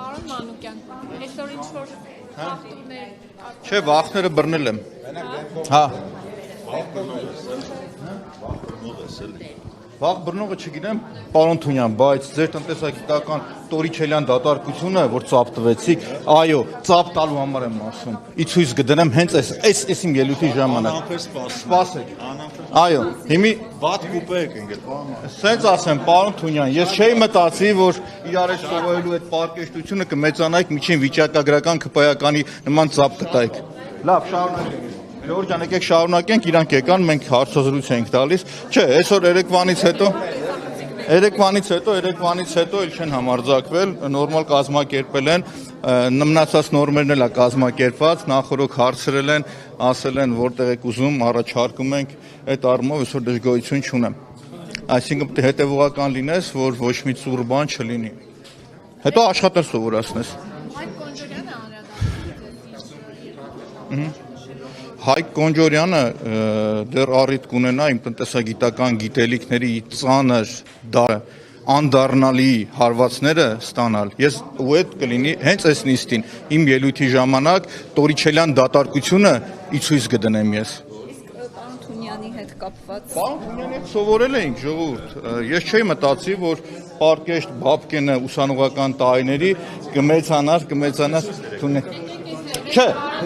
Պարոն Մանուկյան, այսօր ինչ որ խախտումներ Չէ, վախները բռնել եմ։ Հա։ Վաղ բռնողը չգիտեմ, պարոն Թունյան, բայց ձեր տնտեսագիտական տորիչելյան դատարկությունը, որ ծափ տվեցիք, այո, ծափ տալու համար եմ ասում։ Ի ցույց կդնեմ հենց այս իմ ելույթի ժամանակ։ Սպասեք։ Այո, հիմի վատ կուպե եք ընկել, պարոն։ Սենց ասեմ, պարոն Թունյան, ես չէի մտածի, որ իրար հետ սովորելու այդ պարկեշտությունը կմեծանայիք միջին վիճակագրական քպայականի նման ծափ կտայիք։ Լավ, շարունակենք։ Ժողովուրդ ջան, եկեք շարունակենք, իրանք եկան, մենք հարցազրույց ենք տալիս։ Չէ, այսօր երեկվանից հետո էլ չեն համարձակվել, նորմալ կազմակերպել են, մնացած նորմերն էլ է կազմակերպված, նախորդ հարցրել են, ասել են որտեղ եք ուզում, առաջարկում ենք, այդ առումով այսօր դժգոհություն չունեմ։ Այսինքն պետք է հետևողական լինես, որ ոչ մի ծուռ բան չլինի։ Հետո աշխատել սովորացնես։ Հայկ Կոնջորյանը անդրադարձել Հայկ Կոնջորյանը դեռ առիթ կունենա իմ տնտեսագիտական գիտելիքների ծանր անդառնալի հարվածները ստանալ։ Ես ու այդ կլինի հենց այս նիստին իմ ելույթի ժամանակ տորիչելյան դատարկությունը ի ցույց կդնեմ ես։ Իսկ պարոն Թունյանի հետ կապված Պարոն Թունյանի հետ սովորել էինք, ժողովուրդ։ Ես չէի մտածի, որ Պարկեշտ Բաբկենը ուսանողական տարիների կմեծանար Թունյան։ Չէ,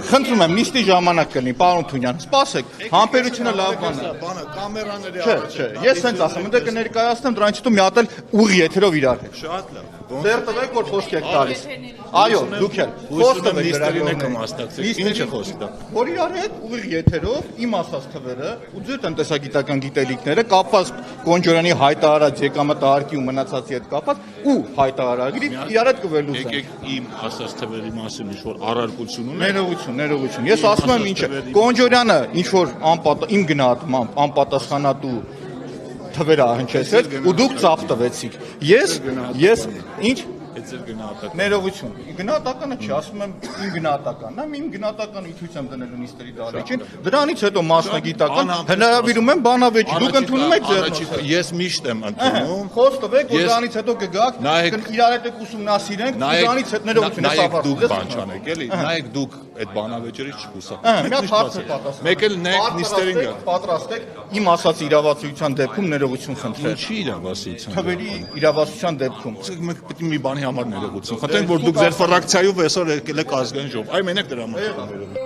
խնդրում եմ, նիստի ժամանակ կլինի, պարոն Թունյան, սպասեք, համբերությունը լավ բան է։ Բանը կամերաների Չէ, ես սենց ասեմ, ընդ կներկայացնեմ, դրանից հետո մի հատ էլ ուղի եթերով իրար հետ։ շատ լավ։ Ձեր տվեք, որ խոսք եք տալիս։ Այո, դուք էլ։ Խոսք տվեք նիստերին եք մասնակցել։ Ինչ է խոսքը։ Որ իրար հետ ուղի եթերով իմ ասած թվերը ու ձեր տնտեսագիտական գիտելիքները կապված Կոնջորյանի հայտարարած եկամտահարկի ու մնացածի հետ կապված ու հայտարարագրի իրար հետ կվերլուծեն։ Եկեք իմ ասած թվերի մասին ինչ որ առարկություն ունեք։ Ներողություն։ Ես ասում եմ ինչը, Կոնջորյանը ինչ որ իմ գնահատմամբ անպատասխանատու թվեր հնչեցրեց ու դուք ծափ տվեցիք։ Ես ինչ Ձեր գնահատականը։ Ներողություն։ Գնահատականը չի, ասում եմ իմ գնահատականն է, իմ գնահատականը իցույց եմ դնելու նիստերի դարիչին։ Դրանից հետո մասնագիտական հնարավորում եմ բանավեճի։ Դուք ընդունում եք ձեր։ Ես միշտ եմ ընդունում։ Խոսք տվեք, որ դրանից հետո կգաք, իրար հետ եք ուսումնասիրենք, դրանից հետ ներողություն ես ապահովում։ Դուք բան չանեք, էլի։ Նայեք դուք այդ բանավեճերից չխուսափեք։ Մի հատ հարց պատասխան։ Մեկ էլ նայեք նիստերին գա։ Պատրաստեք իմ ասած իրավասության դեպքում ներողություն խնդրել։ Ինչի իրավասության։ Թվերի իրավասության դեպքում։ Մենք պետք է մի բանի համար ներողություն խնդրենք, որ դուք ձեր ֆրակցիայով այսօր եկել եք ազգային ժողով։ Այ մենակ դրա համար։